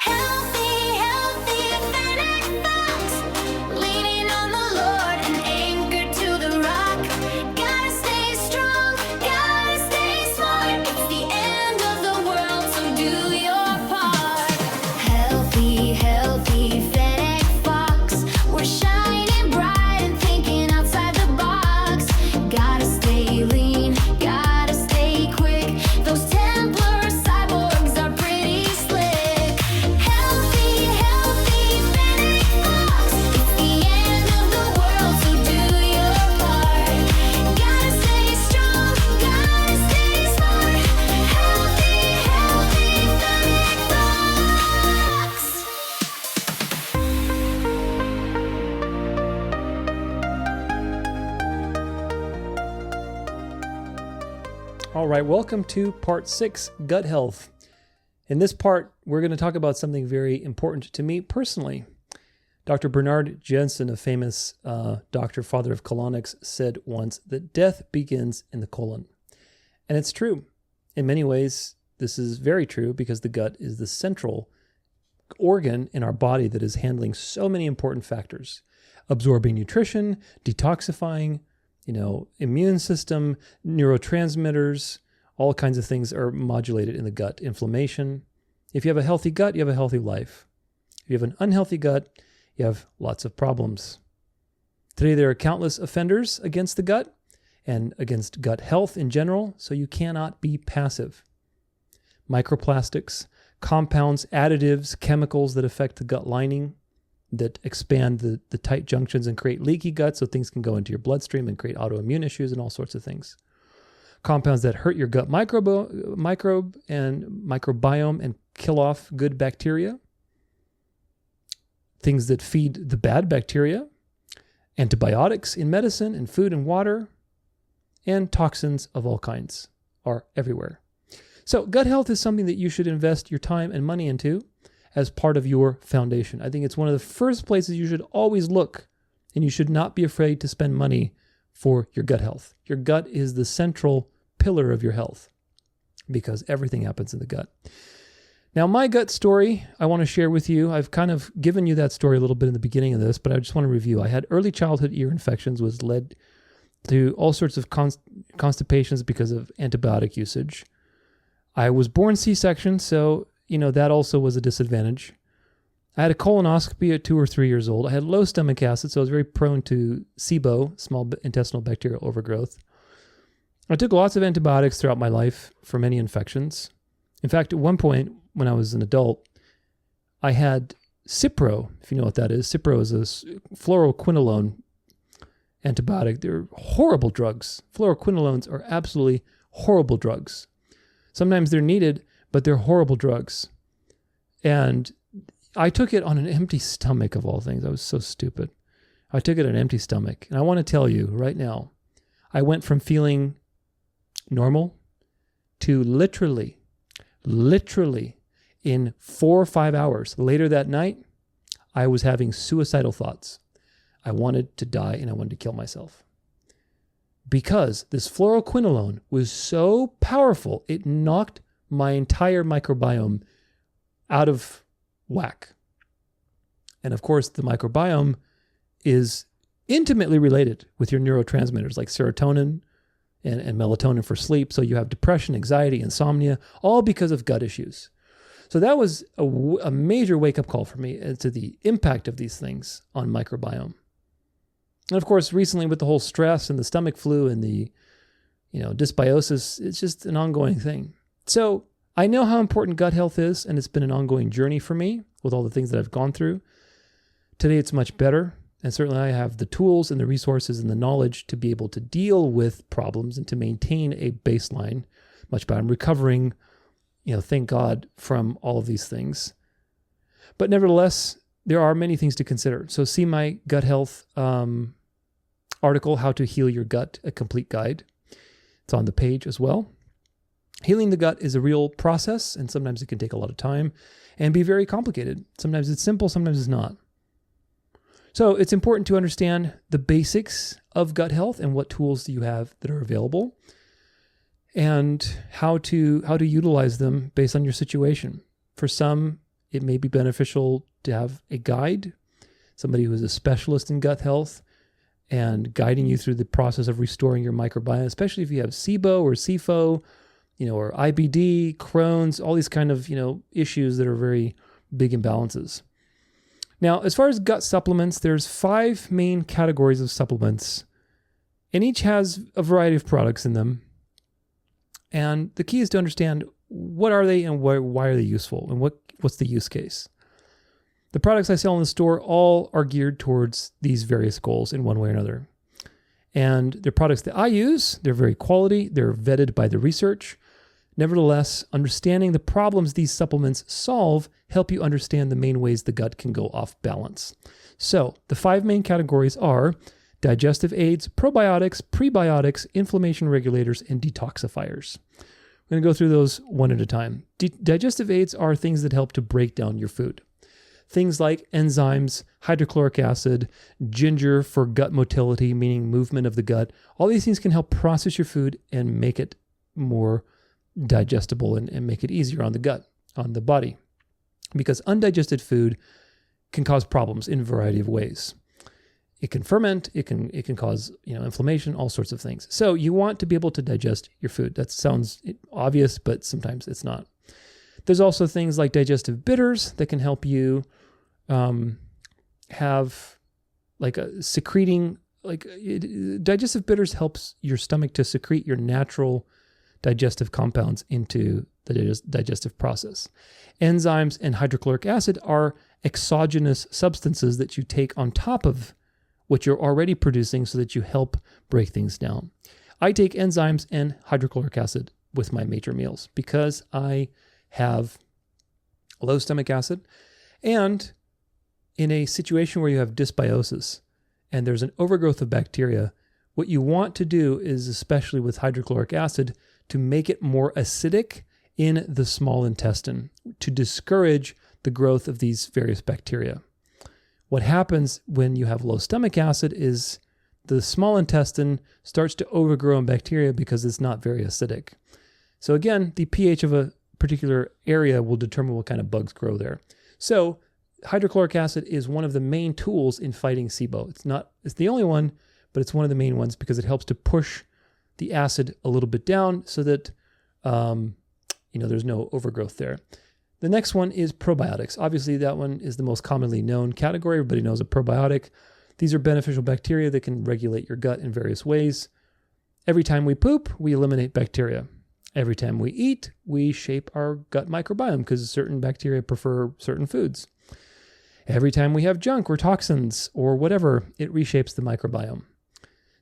Healthy, healthy, Fennec Fox. Leaning on the Lord and anchored to the rock. Gotta stay strong, gotta stay smart. It's the end of the world, so do your part. Healthy, healthy, Fennec Fox. We're shining bright and thinking outside the box. Gotta stay lean, gotta stay quick. Those Templar cyborgs are pretty slick. Healthy, healthy, Fennec Fox. It's the end of the world, so do your part. Gotta stay strong, gotta stay smart. Healthy, healthy, Fennec Fox. All right, welcome to part 6, gut health. In this part, we're going to talk about something very important to me personally. Dr. Bernard Jensen, a famous doctor, father of colonics, said once that death begins in the colon. And it's true. In many ways, this is very true because the gut is the central organ in our body that is handling so many important factors. Absorbing nutrition, detoxifying, immune system, neurotransmitters, all kinds of things are modulated in the gut. Inflammation. If you have a healthy gut, you have a healthy life. If you have an unhealthy gut, you have lots of problems. Today, there are countless offenders against the gut and against gut health in general, so you cannot be passive. Microplastics, compounds, additives, chemicals that affect the gut lining, that expand the tight junctions and create leaky gut so things can go into your bloodstream and create autoimmune issues and all sorts of things. Compounds that hurt your gut microbe and microbiome and kill off good bacteria. Things that feed the bad bacteria. Antibiotics in medicine and food and water. And toxins of all kinds are everywhere. So gut health is something that you should invest your time and money into as part of your foundation. I think it's one of the first places you should always look, and you should not be afraid to spend money for your gut health. Your gut is the central pillar of your health because everything happens in the gut. Now, my gut story I want to share with you. I've kind of given you that story a little bit in the beginning of this, but I just want to review. I had early childhood ear infections, was led to all sorts of constipations because of antibiotic usage. I was born C-section, so that also was a disadvantage. I had a colonoscopy at 2 or 3 years old. I had low stomach acid, so I was very prone to SIBO, small intestinal bacterial overgrowth. I took lots of antibiotics throughout my life for many infections. In fact, at one point, when I was an adult, I had Cipro, if you know what that is. Cipro is a fluoroquinolone antibiotic. They're horrible drugs. Fluoroquinolones are absolutely horrible drugs. Sometimes they're needed, but they're horrible drugs. And I took it on an empty stomach, of all things. I was so stupid. I took it on an empty stomach. And I want to tell you right now, I went from feeling normal to literally in 4 or 5 hours later that night, I was having suicidal thoughts. I wanted to die and I wanted to kill myself. Because this fluoroquinolone was so powerful, it knocked my entire microbiome out of whack. And of course, the microbiome is intimately related with your neurotransmitters like serotonin and melatonin for sleep. So you have depression, anxiety, insomnia, all because of gut issues. So that was a major wake-up call for me as to the impact of these things on microbiome. And of course, recently with the whole stress and the stomach flu and the dysbiosis, it's just an ongoing thing. So I know how important gut health is, and it's been an ongoing journey for me with all the things that I've gone through. Today, it's much better, and certainly I have the tools and the resources and the knowledge to be able to deal with problems and to maintain a baseline much better. I'm recovering, thank God, from all of these things. But nevertheless, there are many things to consider. So see my gut health article, How to Heal Your Gut, a complete guide. It's on the page as well. Healing the gut is a real process, and sometimes it can take a lot of time and be very complicated. Sometimes it's simple, sometimes it's not. So it's important to understand the basics of gut health and what tools do you have that are available and how to utilize them based on your situation. For some, it may be beneficial to have a guide, somebody who is a specialist in gut health, and guiding you through the process of restoring your microbiome, especially if you have SIBO or SIFO, or IBD, Crohn's, all these kind of, issues that are very big imbalances. Now, as far as gut supplements, there's 5 main categories of supplements, and each has a variety of products in them. And the key is to understand what are they and why are they useful, and what's the use case. The products I sell in the store all are geared towards these various goals in one way or another. And they're products that I use. They're very quality. They're vetted by the research. Nevertheless, understanding the problems these supplements solve help you understand the main ways the gut can go off balance. So the 5 main categories are digestive aids, probiotics, prebiotics, inflammation regulators, and detoxifiers. I'm going to go through those one at a time. Digestive aids are things that help to break down your food. Things like enzymes, hydrochloric acid, ginger for gut motility, meaning movement of the gut. All these things can help process your food and make it more digestible and make it easier on the gut, on the body. Because undigested food can cause problems in a variety of ways. It can ferment, it can cause inflammation, all sorts of things. So you want to be able to digest your food. That sounds obvious, but sometimes it's not. There's also things like digestive bitters that can help you have secreting, digestive bitters helps your stomach to secrete your natural digestive compounds into the digestive process. Enzymes and hydrochloric acid are exogenous substances that you take on top of what you're already producing so that you help break things down. I take enzymes and hydrochloric acid with my major meals because I have low stomach acid, and in a situation where you have dysbiosis and there's an overgrowth of bacteria, what you want to do is, especially with hydrochloric acid, to make it more acidic in the small intestine to discourage the growth of these various bacteria. What happens when you have low stomach acid is the small intestine starts to overgrow in bacteria because it's not very acidic. So again, the pH of a particular area will determine what kind of bugs grow there. So hydrochloric acid is one of the main tools in fighting SIBO. It's the only one, but it's one of the main ones because it helps to push the acid a little bit down so that there's no overgrowth there. The next one is probiotics. Obviously, that one is the most commonly known category. Everybody knows a probiotic. These are beneficial bacteria that can regulate your gut in various ways. Every time we poop, we eliminate bacteria. Every time we eat, we shape our gut microbiome because certain bacteria prefer certain foods. Every time we have junk or toxins or whatever, it reshapes the microbiome.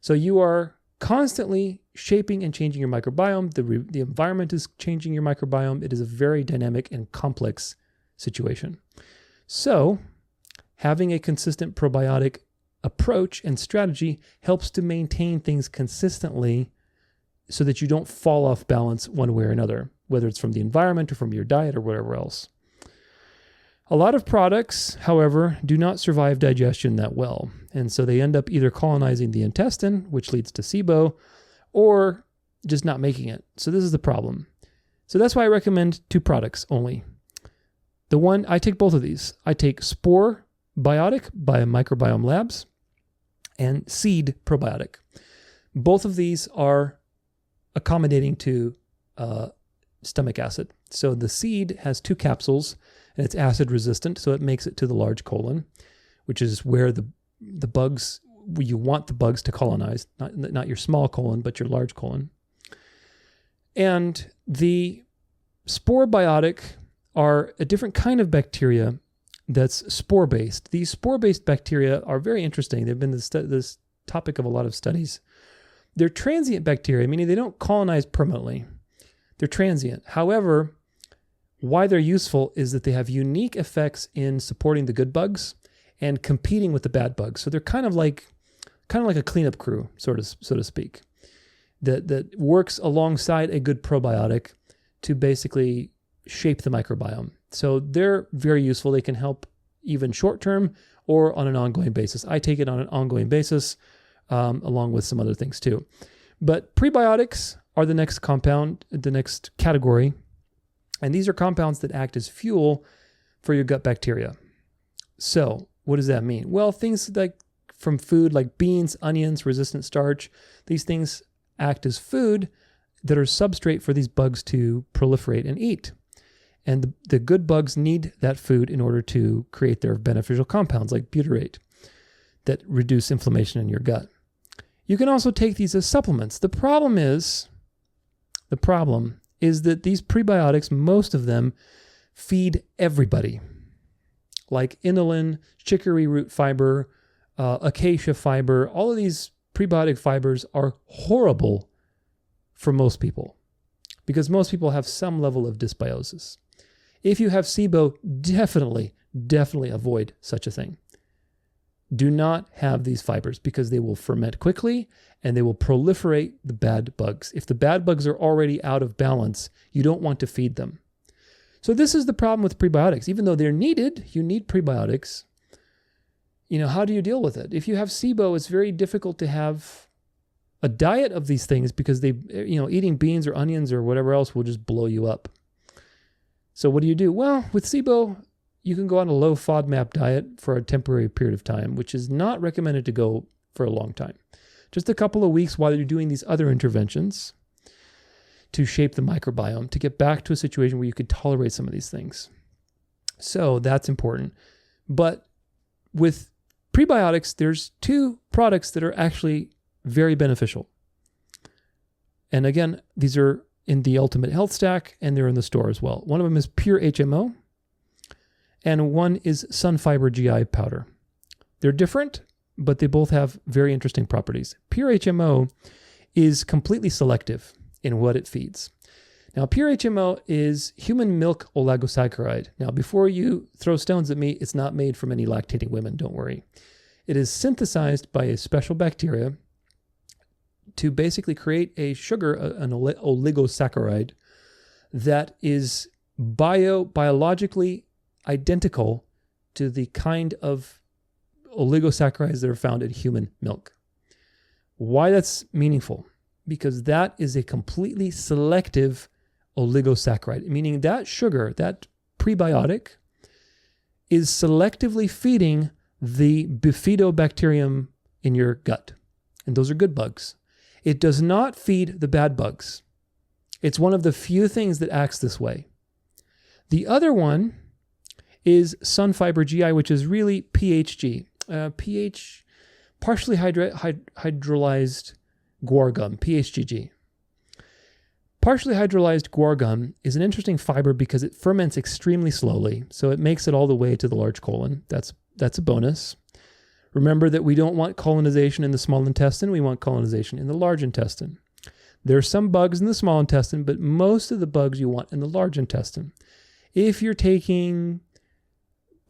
So you are constantly shaping and changing your microbiome. The environment is changing your microbiome. It is a very dynamic and complex situation. So having a consistent probiotic approach and strategy helps to maintain things consistently so that you don't fall off balance one way or another, whether it's from the environment or from your diet or whatever else. A lot of products, however, do not survive digestion that well, and so they end up either colonizing the intestine, which leads to SIBO, or just not making it. So this is the problem. So that's why I recommend 2 products only. I take both of these. I take Spore Biotic by Microbiome Labs and Seed Probiotic. Both of these are accommodating to stomach acid. So the Seed has 2 capsules, and it's acid resistant, so it makes it to the large colon, which is where you want the bugs to colonize, not your small colon, but your large colon. And the Spore Biotic are a different kind of bacteria that's spore-based. These spore-based bacteria are very interesting. They've been this topic of a lot of studies. They're transient bacteria, meaning they don't colonize permanently. They're transient. However, why they're useful is that they have unique effects in supporting the good bugs and competing with the bad bugs. So they're kind of like a cleanup crew, so to speak, that works alongside a good probiotic to basically shape the microbiome. So they're very useful. They can help even short term or on an ongoing basis. I take it on an ongoing basis, along with some other things too. But prebiotics are the next category. And these are compounds that act as fuel for your gut bacteria. So what does that mean? Well, things like from food like beans, onions, resistant starch, these things act as food that are substrate for these bugs to proliferate and eat. And the good bugs need that food in order to create their beneficial compounds like butyrate that reduce inflammation in your gut. You can also take these as supplements. The problem is that these prebiotics, most of them feed everybody, like inulin, chicory root fiber, acacia fiber. All of these prebiotic fibers are horrible for most people because most people have some level of dysbiosis. If you have SIBO, definitely avoid such a thing. Do not have these fibers because they will ferment quickly and they will proliferate the bad bugs. If the bad bugs are already out of balance, you don't want to feed them. So this is the problem with prebiotics. Even though they're needed, you need prebiotics. How do you deal with it? If you have SIBO, it's very difficult to have a diet of these things because eating beans or onions or whatever else will just blow you up. So what do you do? Well, with SIBO, you can go on a low FODMAP diet for a temporary period of time, which is not recommended to go for a long time. Just a couple of weeks while you're doing these other interventions to shape the microbiome, to get back to a situation where you could tolerate some of these things. So that's important. But with prebiotics, there's two products that are actually very beneficial. And again, these are in the Ultimate Health Stack and they're in the store as well. One of them is Pure HMO and one is Sunfiber GI powder. They're different, but they both have very interesting properties. Pure HMO is completely selective in what it feeds. Now, Pure HMO is human milk oligosaccharide. Now, before you throw stones at me, it's not made from any lactating women, don't worry. It is synthesized by a special bacteria to basically create a sugar, an oligosaccharide, that is biologically identical to the kind of oligosaccharides that are found in human milk. Why that's meaningful? Because that is a completely selective oligosaccharide, meaning that sugar, that prebiotic, is selectively feeding the bifidobacterium in your gut. And those are good bugs. It does not feed the bad bugs. It's one of the few things that acts this way. The other one is Sunfiber GI, which is really PHG, partially hydrolyzed guar gum, PHGG. Partially hydrolyzed guar gum is an interesting fiber because it ferments extremely slowly, so it makes it all the way to the large colon. That's a bonus. Remember that we don't want colonization in the small intestine, we want colonization in the large intestine. There are some bugs in the small intestine, but most of the bugs you want in the large intestine. If you're taking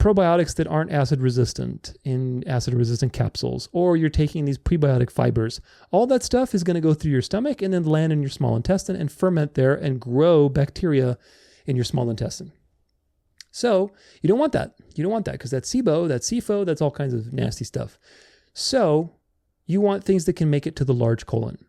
probiotics that aren't acid resistant in acid resistant capsules, or you're taking these prebiotic fibers, all that stuff is going to go through your stomach and then land in your small intestine and ferment there and grow bacteria in your small intestine. So you don't want that. You don't want that because that's SIBO, that's SIFO, that's all kinds of nasty stuff. So you want things that can make it to the large colon.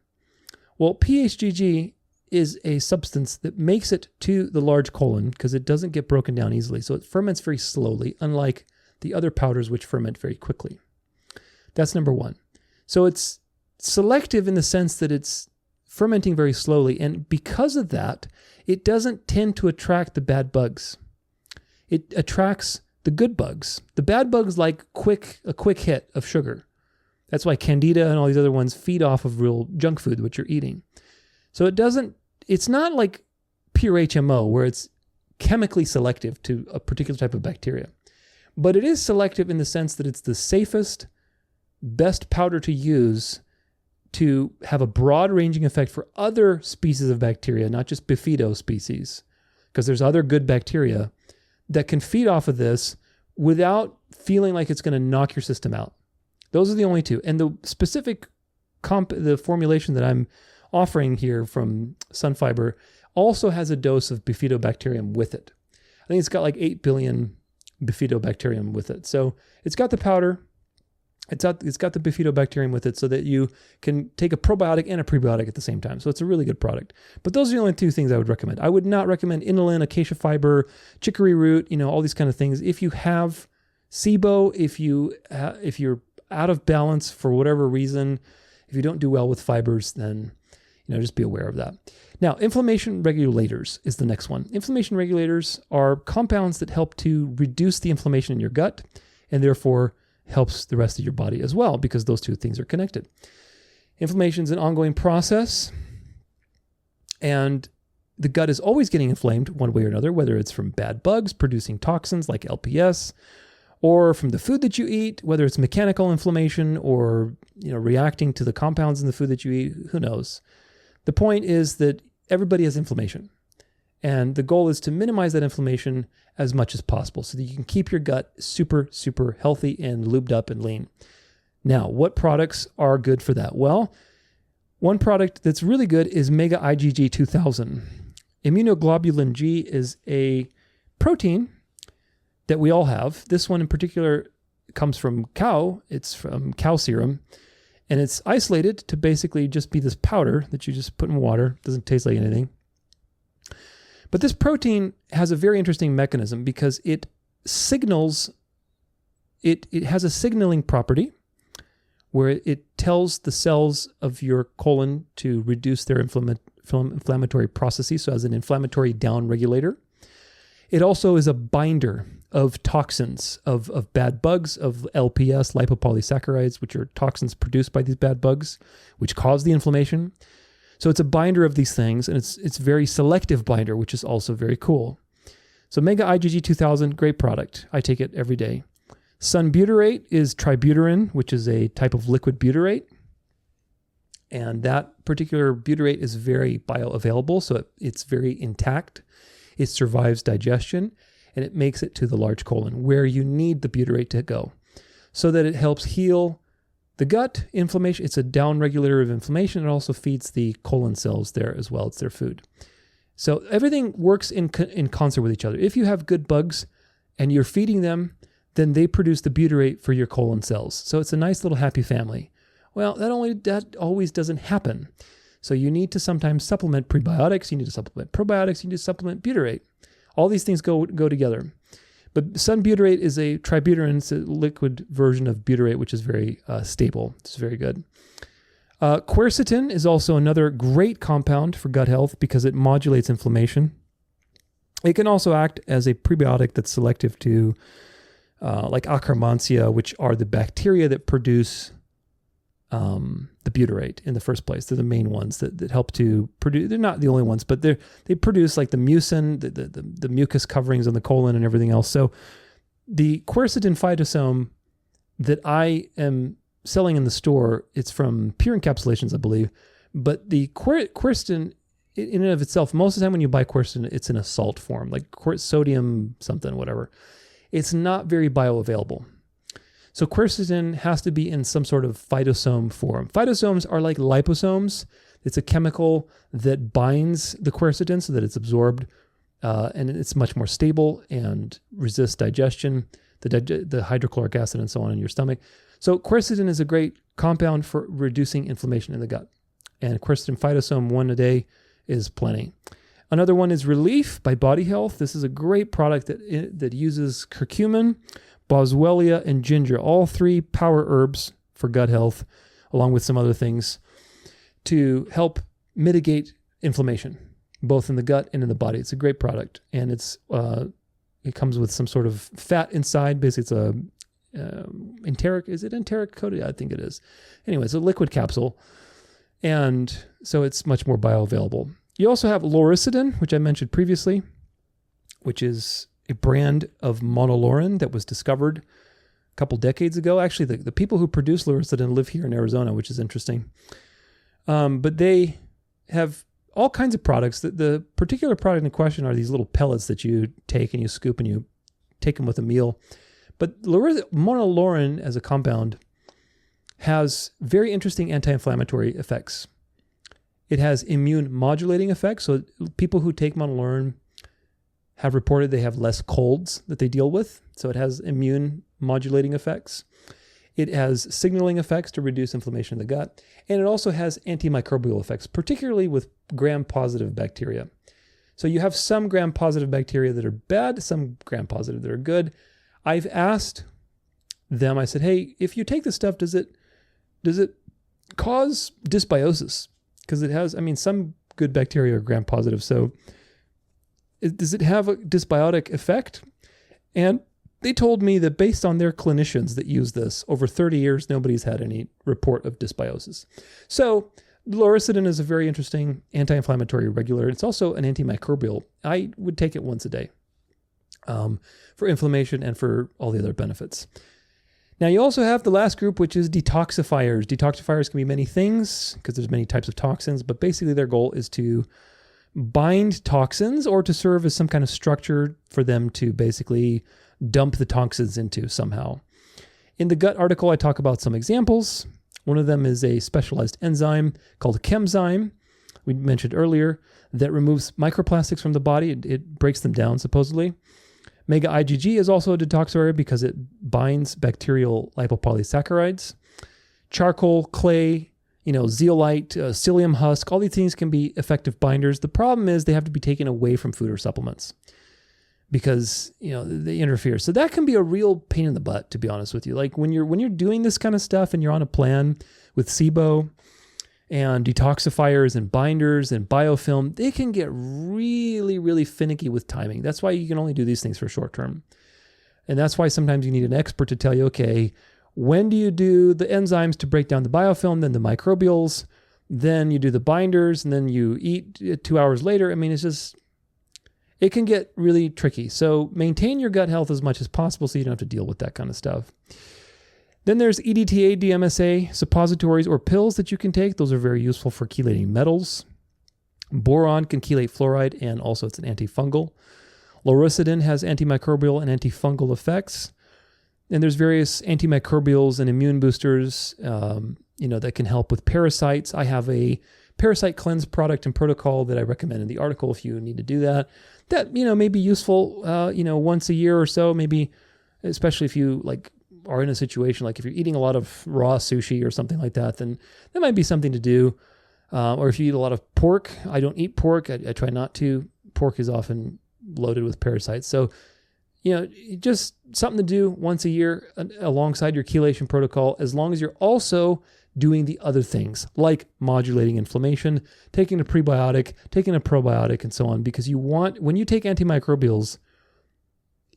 Well, PHGG is a substance that makes it to the large colon because it doesn't get broken down easily. So it ferments very slowly, unlike the other powders which ferment very quickly. That's number one. So it's selective in the sense that it's fermenting very slowly. And because of that, it doesn't tend to attract the bad bugs. It attracts the good bugs. The bad bugs like a quick hit of sugar. That's why Candida and all these other ones feed off of real junk food, which you're eating. So it's not like pure HMO where it's chemically selective to a particular type of bacteria. But it is selective in the sense that it's the safest, best powder to use to have a broad ranging effect for other species of bacteria, not just Bifido species, because there's other good bacteria that can feed off of this without feeling like it's going to knock your system out. Those are the only two. And the specific the formulation that I'm offering here from Sunfiber also has a dose of Bifidobacterium with it. I think it's got like 8 billion Bifidobacterium with it. So it's got the powder. It's got the bifidobacterium with it so that you can take a probiotic and a prebiotic at the same time. So it's a really good product. But those are the only two things I would recommend. I would not recommend inulin, acacia fiber, chicory root, all these kind of things. If you have SIBO, if you're out of balance for whatever reason, if you don't do well with fibers, then just be aware of that. Now, inflammation regulators is the next one. Inflammation regulators are compounds that help to reduce the inflammation in your gut and therefore helps the rest of your body as well, because those two things are connected. Inflammation is an ongoing process, and the gut is always getting inflamed one way or another, whether it's from bad bugs producing toxins like LPS, or from the food that you eat, whether it's mechanical inflammation or reacting to the compounds in the food that you eat, who knows. The point is that everybody has inflammation, and the goal is to minimize that inflammation as much as possible so that you can keep your gut super, super healthy and lubed up and lean. Now, what products are good for that? Well, one product that's really good is Mega IgG 2000. Immunoglobulin G is a protein that we all have. This one in particular comes from cow. It's from cow serum, and it's isolated to basically just be this powder that you just put in water. It doesn't taste like anything. But this protein has a very interesting mechanism because it signals, it has a signaling property where it tells the cells of your colon to reduce their inflammatory processes, so as an inflammatory down regulator. It also is a binder of toxins, of bad bugs, of LPS, lipopolysaccharides, which are toxins produced by these bad bugs, which cause the inflammation. So it's a binder of these things, and it's very selective binder, which is also very cool. So Mega IgG 2000, great product. I take it every day. Sunbutyrate is tributyrin, which is a type of liquid butyrate. And that particular butyrate is very bioavailable, so it's very intact. It survives digestion, and it makes it to the large colon, where you need the butyrate to go, so that it helps heal the gut inflammation. It's a down regulator of inflammation. It also feeds the colon cells there as well. It's their food. So everything works in concert with each other. If you have good bugs and you're feeding them, then they produce the butyrate for your colon cells. So it's a nice little happy family. Well, that always doesn't happen. So you need to sometimes supplement prebiotics. You need to supplement probiotics. You need to supplement butyrate. All these things go together. But sunbutyrate is a tributyrin. It's a liquid version of butyrate, which is very stable. It's very good. Quercetin is also another great compound for gut health because it modulates inflammation. It can also act as a prebiotic that's selective to like Akkermansia, which are the bacteria that produce the butyrate in the first place. They're the main ones that help to produce. They're not the only ones, but they produce like the mucin, the mucus coverings on the colon and everything else. So the quercetin phytosome that I am selling in the store, it's from Pure Encapsulations, I believe. But the quercetin in and of itself, most of the time when you buy quercetin, it's in a salt form, like sodium something, whatever. It's not very bioavailable. So quercetin has to be in some sort of phytosome form. Phytosomes are like liposomes. It's a chemical that binds the quercetin so that it's absorbed, and it's much more stable and resists digestion, the hydrochloric acid and so on in your stomach. So quercetin is a great compound for reducing inflammation in the gut. And quercetin phytosome 1 a day is plenty. Another one is Relief by Body Health. This is a great product that uses curcumin, boswellia, and ginger, all three power herbs for gut health, along with some other things, to help mitigate inflammation, both in the gut and in the body. It's a great product, and it comes with some sort of fat inside. Basically, it's a enteric. Is it enteric coated? I think it is. Anyway, it's a liquid capsule, and so it's much more bioavailable. You also have Lauricidin, which I mentioned previously, which is a brand of monolaurin that was discovered a couple decades ago. Actually, the people who produce Lauricidin live here in Arizona, which is interesting. But they have all kinds of products. The particular product in question are these little pellets that you take and you scoop and you take them with a meal. But monolaurin as a compound has very interesting anti-inflammatory effects. It has immune modulating effects. So people who take monolaurin have reported they have less colds that they deal with. So it has immune modulating effects. It has signaling effects to reduce inflammation in the gut, and it also has antimicrobial effects, particularly with gram-positive bacteria. So you have some gram-positive bacteria that are bad, some gram-positive that are good. I've asked them, I said, hey, if you take this stuff, does it cause dysbiosis? Because it has, some good bacteria are gram-positive, so does it have a dysbiotic effect? And they told me that based on their clinicians that use this, over 30 years, nobody's had any report of dysbiosis. So lauricidin is a very interesting anti-inflammatory regulator. It's also an antimicrobial. I would take it once a day for inflammation and for all the other benefits. Now, you also have the last group, which is detoxifiers. Detoxifiers can be many things because there's many types of toxins, but basically their goal is to bind toxins or to serve as some kind of structure for them to basically dump the toxins into somehow. In the gut article, I talk about some examples. One of them is a specialized enzyme called a chemzyme, we mentioned earlier, that removes microplastics from the body. It breaks them down, supposedly. Mega IgG is also a detoxifier because it binds bacterial lipopolysaccharides. Charcoal, clay, zeolite, psyllium husk, all these things can be effective binders. The problem is they have to be taken away from food or supplements because, they interfere. So that can be a real pain in the butt, to be honest with you. Like when you're doing this kind of stuff and you're on a plan with SIBO and detoxifiers and binders and biofilm, they can get really, really finicky with timing. That's why you can only do these things for short term. And that's why sometimes you need an expert to tell you, okay, when do you do the enzymes to break down the biofilm, then the microbials, then you do the binders, and then you eat 2 hours later. It can get really tricky. So maintain your gut health as much as possible so you don't have to deal with that kind of stuff. Then there's EDTA, DMSA, suppositories or pills that you can take. Those are very useful for chelating metals. Boron can chelate fluoride, and also it's an antifungal. Lauricidin has antimicrobial and antifungal effects. And there's various antimicrobials and immune boosters, that can help with parasites. I have a parasite cleanse product and protocol that I recommend in the article if you need to do that. That, may be useful, once a year or so, maybe, especially if you are in a situation, like if you're eating a lot of raw sushi or something like that, then that might be something to do. Or if you eat a lot of pork, I don't eat pork. I try not to. Pork is often loaded with parasites. So, just something to do once a year alongside your chelation protocol, as long as you're also doing the other things like modulating inflammation, taking a prebiotic, taking a probiotic, and so on, because when you take antimicrobials,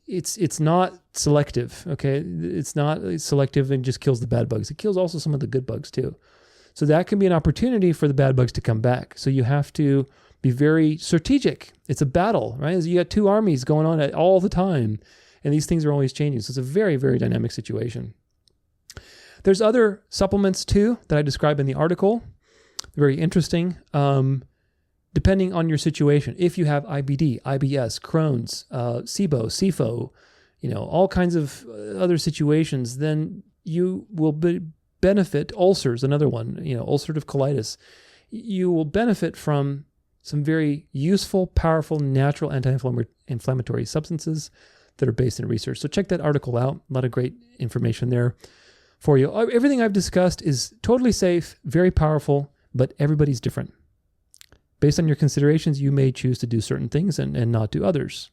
it's not selective, okay? It's not selective and just kills the bad bugs. It kills also some of the good bugs too. So that can be an opportunity for the bad bugs to come back. So you have to be very strategic. It's a battle, right? You got two armies going on all the time, and these things are always changing. So it's a very, very dynamic situation. There's other supplements too that I describe in the article. Very interesting. Depending on your situation, if you have IBD, IBS, Crohn's, SIBO, SIFO, all kinds of other situations, then you will benefit. Ulcers, another one, ulcerative colitis. You will benefit from some very useful, powerful, natural anti-inflammatory substances that are based in research. So check that article out. A lot of great information there for you. Everything I've discussed is totally safe, very powerful, but everybody's different. Based on your considerations, you may choose to do certain things and not do others.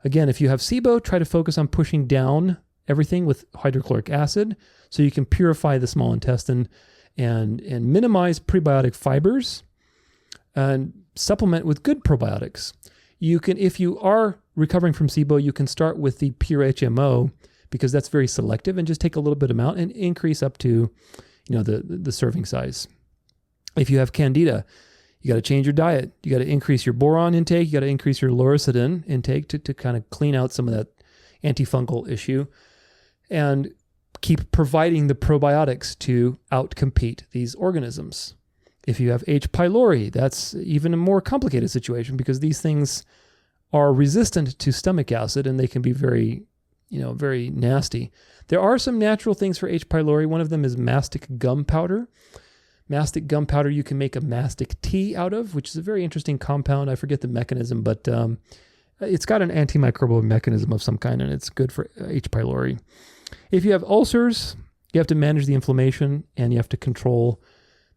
Again, if you have SIBO, try to focus on pushing down everything with hydrochloric acid so you can purify the small intestine and minimize prebiotic fibers and supplement with good probiotics. You can, if you are recovering from SIBO, you can start with the pure HMO because that's very selective, and just take a little bit amount and increase up to, the serving size. If you have Candida, you got to change your diet. You got to increase your boron intake. You got to increase your lauricidin intake to kind of clean out some of that antifungal issue, and keep providing the probiotics to outcompete these organisms. If you have H. pylori, that's even a more complicated situation because these things are resistant to stomach acid and they can be very, very nasty. There are some natural things for H. pylori. One of them is mastic gum powder. Mastic gum powder you can make a mastic tea out of, which is a very interesting compound. I forget the mechanism, but it's got an antimicrobial mechanism of some kind, and it's good for H. pylori. If you have ulcers, You have to manage the inflammation, and you have to control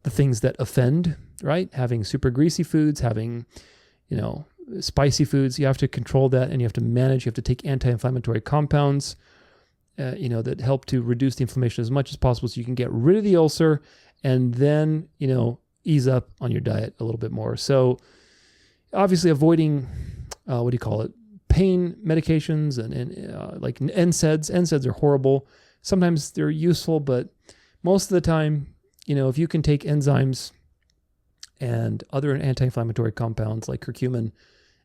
the things that offend, right? Having super greasy foods, having, spicy foods, you have to control that, and you have to manage. You have to take anti-inflammatory compounds, that help to reduce the inflammation as much as possible so you can get rid of the ulcer and then, ease up on your diet a little bit more. So obviously avoiding, pain medications and like NSAIDs. NSAIDs are horrible. Sometimes they're useful, but most of the time, if you can take enzymes and other anti-inflammatory compounds like curcumin,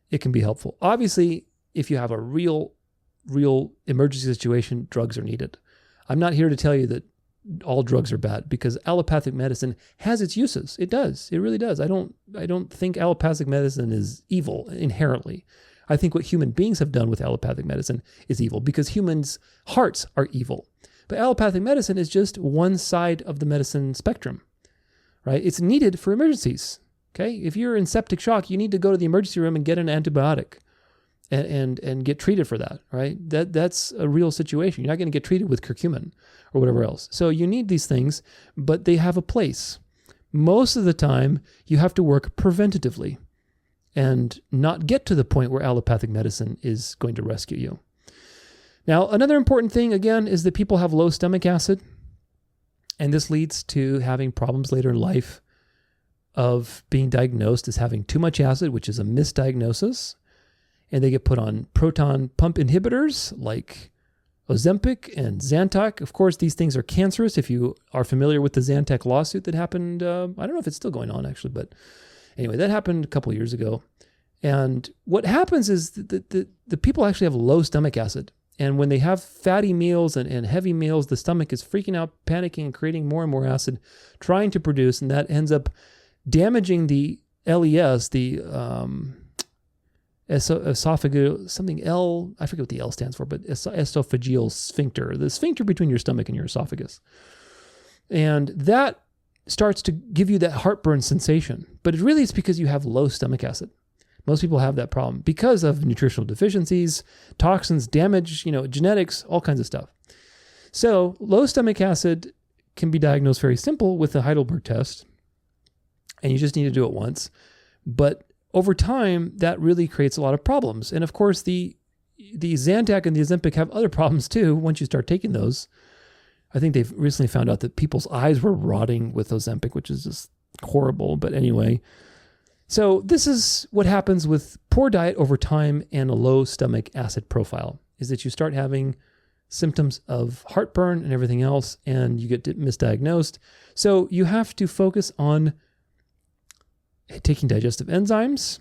it can be helpful. Obviously, if you have a real emergency situation, drugs are needed. I'm not here to tell you that all drugs are bad, because allopathic medicine has its uses. It does. It really does. I don't think allopathic medicine is evil inherently. I think what human beings have done with allopathic medicine is evil, because humans' hearts are evil. But allopathic medicine is just one side of the medicine spectrum, right? It's needed for emergencies, okay? If you're in septic shock, you need to go to the emergency room and get an antibiotic and get treated for that, right? That's a real situation. You're not going to get treated with curcumin or whatever else. So you need these things, but they have a place. Most of the time, you have to work preventatively and not get to the point where allopathic medicine is going to rescue you. Now, another important thing, again, is that people have low stomach acid, and this leads to having problems later in life of being diagnosed as having too much acid, which is a misdiagnosis, and they get put on proton pump inhibitors like Ozempic and Zantac. Of course, these things are cancerous. If you are familiar with the Zantac lawsuit that happened, I don't know if it's still going on actually, but anyway, that happened a couple of years ago. And what happens is that the people actually have low stomach acid. And when they have fatty meals and heavy meals, the stomach is freaking out, panicking, and creating more and more acid, trying to produce, and that ends up damaging the LES, the esophageal, something L, I forget what the L stands for, but esophageal sphincter, the sphincter between your stomach and your esophagus. And that starts to give you that heartburn sensation. But it really is because you have low stomach acid. Most people have that problem because of nutritional deficiencies, toxins, damage, genetics, all kinds of stuff. So low stomach acid can be diagnosed very simple with the Heidelberg test, and you just need to do it once. But over time, that really creates a lot of problems. And of course, the Zantac and the Ozempic have other problems too once you start taking those. I think they've recently found out that people's eyes were rotting with Ozempic, which is just horrible. But anyway, so this is what happens with poor diet over time and a low stomach acid profile, is that you start having symptoms of heartburn and everything else, and you get misdiagnosed. So you have to focus on taking digestive enzymes,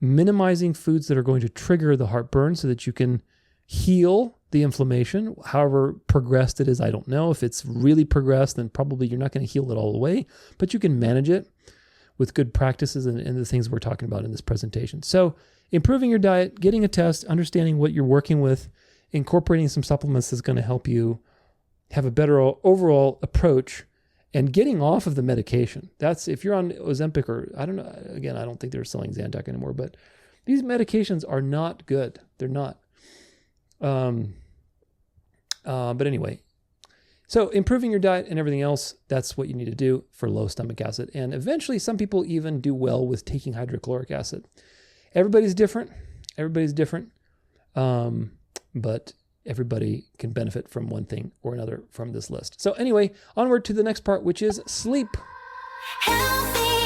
minimizing foods that are going to trigger the heartburn so that you can heal the inflammation. However progressed it is, I don't know. If it's really progressed, then probably you're not going to heal it all the way, but you can manage it with good practices and the things we're talking about in this presentation. So improving your diet, getting a test, understanding what you're working with, incorporating some supplements is going to help you have a better overall approach, and getting off of the medication. That's if you're on Ozempic, or I don't know, again, I don't think they're selling Zantac anymore, but these medications are not good. They're not. But anyway, so improving your diet and everything else, that's what you need to do for low stomach acid. And eventually some people even do well with taking hydrochloric acid. Everybody's different. But everybody can benefit from one thing or another from this list. So anyway, onward to the next part, which is sleep. Healthy